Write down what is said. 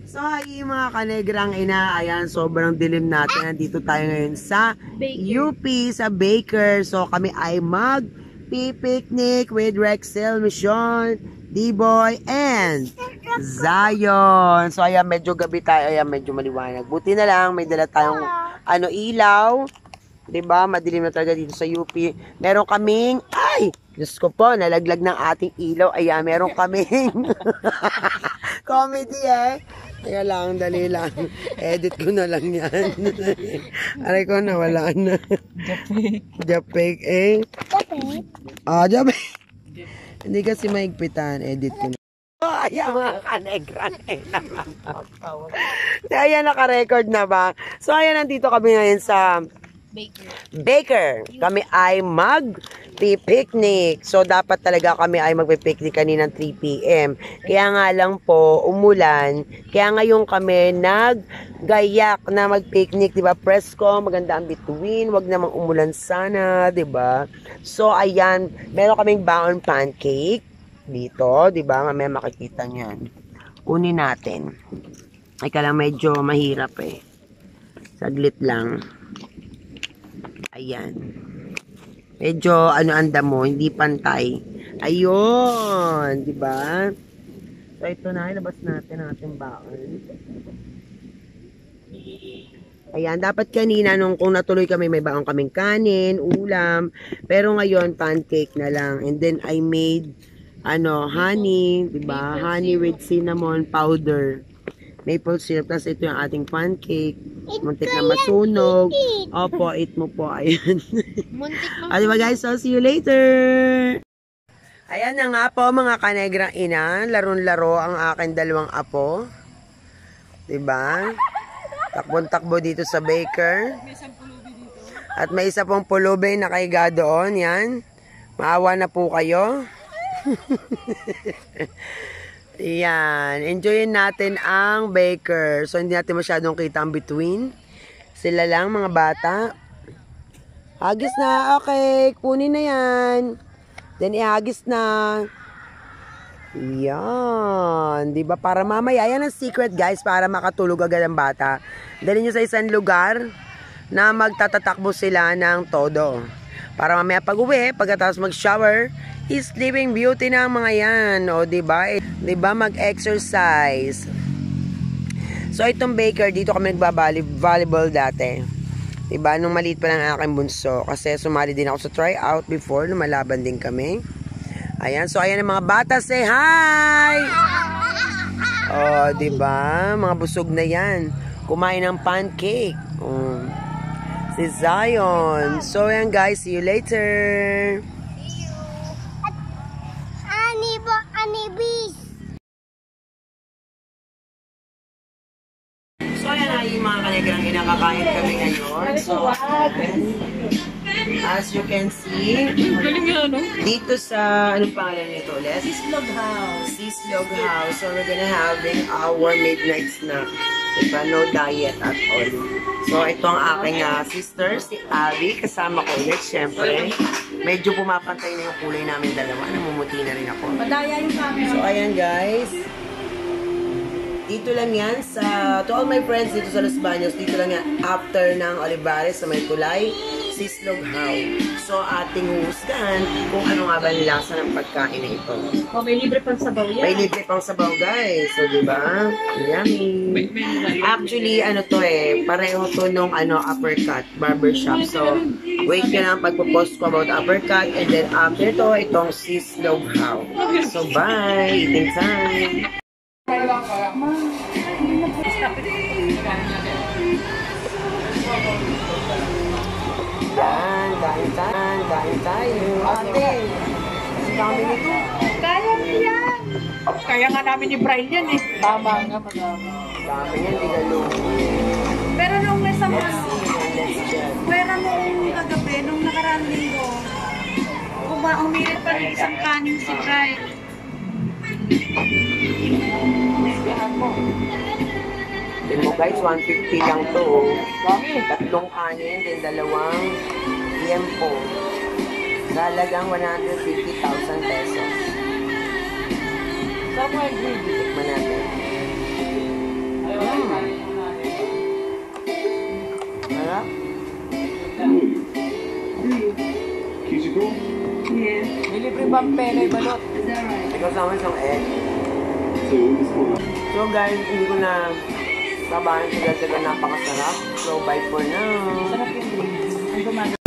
So, ay mga kanegrang ina, ayan, sobrang dilim natin. Nandito tayo ngayon sa UP, sa Baker. So, kami ay mag-picnic with Rexel, Mission, D-Boy, and Zion. So, ayan, medyo gabi tayo. Ayan, medyo maliwanag. Buti na lang, may dala tayong ilaw. Diba? Madilim na talaga dito sa UP. Meron kaming, Diyos ko po, nalaglag ng ating ilaw. Ayan, meron kaming comedy Kaya lang, dali lang. Edit ko na lang yan. Aray ko, nawala na. Japek Japek? Japek. Hindi kasi maigpitan. Edit ko na. Ayan mga kanegran. Ayan, naka-record na ba? So, ayan, nandito kami ngayon sa Baker. Kami ay mag-picnic. So, dapat talaga kami ay mag-picnic kaninang 3 p.m. Kaya nga lang po, umulan. Kaya ngayon kami nag-gayak na mag-picnic. Diba? Presko, maganda ang bituin. Wag namang umulan sana. Diba? So, ayan. Meron kaming baon pancake dito. Diba? Mamaya makikita niyan. Kunin natin. Ay, kala medyo mahirap Saglit lang. Ayan. Medyo anda mo, hindi pantay. Ayun, 'di ba? So ito na, ilabas natin ang ating baon. Ayan, dapat kanina kung natuloy kami may baon kaming kanin, ulam, pero ngayon pancake na lang. And then I made honey, 'di ba? Honey with cinnamon powder. Maple syrup, tapos ito yung ating pancake. Muntik na masunog. Opo, eat mo po. Ayan. Diba guys? So, see you later! Ayan na nga po mga kanegrang ina. Laro-laro ang aking dalawang apo. Diba? Takbon-takbo dito sa Baker. At may isa pong pulubi na kaiga doon. Yan. Maawa na po kayo. Yan, enjoyin natin ang Baker. So, hindi natin masyadong kita ang between. Sila lang, mga bata. Hagis na, okay. Kunin na yan. Then, ihagis na. Yan. Diba? Para mamaya, yan ang secret, guys. Para makatulog agad ang bata. Dali nyo sa isang lugar na magtatatakbo sila ng todo. Para mamaya pag-uwi, pagkatapos mag-shower, sleeping beauty na ang mga yan. O, diba? Diba? Mag-exercise. So, itong Baker, dito kami nagba-volleyball dati. Diba? Nung maliit pa lang aking bunso. Kasi sumali din ako sa tryout before. Lumalaban din kami. Ayan. So, ayan ang mga bata. Say hi! O, diba? Mga busog na yan. Kumain ng pancake. Si Zion. So, ayan guys. See you later. So, ayan na yung mga kanegrang inakakain kami ngayon. So, as you can see, dito sa, anong pangalan nito ulit? Sislog House. Sislog House. So, we're gonna having our midnight snack. Diba? No diet at all. So, ito ang aking sister, si Abby. Kasama ko ulit, syempre. Medyo pumapantay na yung kulay namin dalawa. Namumuti na rin ako. Madaya yung camera. So, ayan guys. Dito lang yan sa, to all my friends dito sa Los Baños, dito lang yan after ng Olivares sa may Tulay, Sislog House. So, ating husgan kung ano nga ba nilasa ng pagkain na ito. Oh, may libre pang sabaw yan. May libre pang sabaw, guys. So, diba? Yummy. Actually, pareho to nung uppercut, barbershop. So, wait nyo lang pagpo-post ko about uppercut. And then, after to, itong Sislog House. So, bye! Eating time! Kain tayo. Ate, ang dami nito. Kaya niya yan. Kaya nga namin ni Brian yan Tama nga, madami. Dami yan, dinalo. Pero nung nasa pero nung kagabi, nung nakaraang linggo, umirit pa rin isang kanin si Brian. Then mo guys, 150 lang to. Tatlong kanin, then dalawang liempo. Halagang 150,000 pesos. Tikman natin. Harap? Kishiko? Yes. May libre bang pere balot? Is that right? Ikaw sama isang egg. So, this one. So guys, hindi ko na sabahan sila talaga napakasarap. So bye for now. Sarap yung green. Ang gumagawa.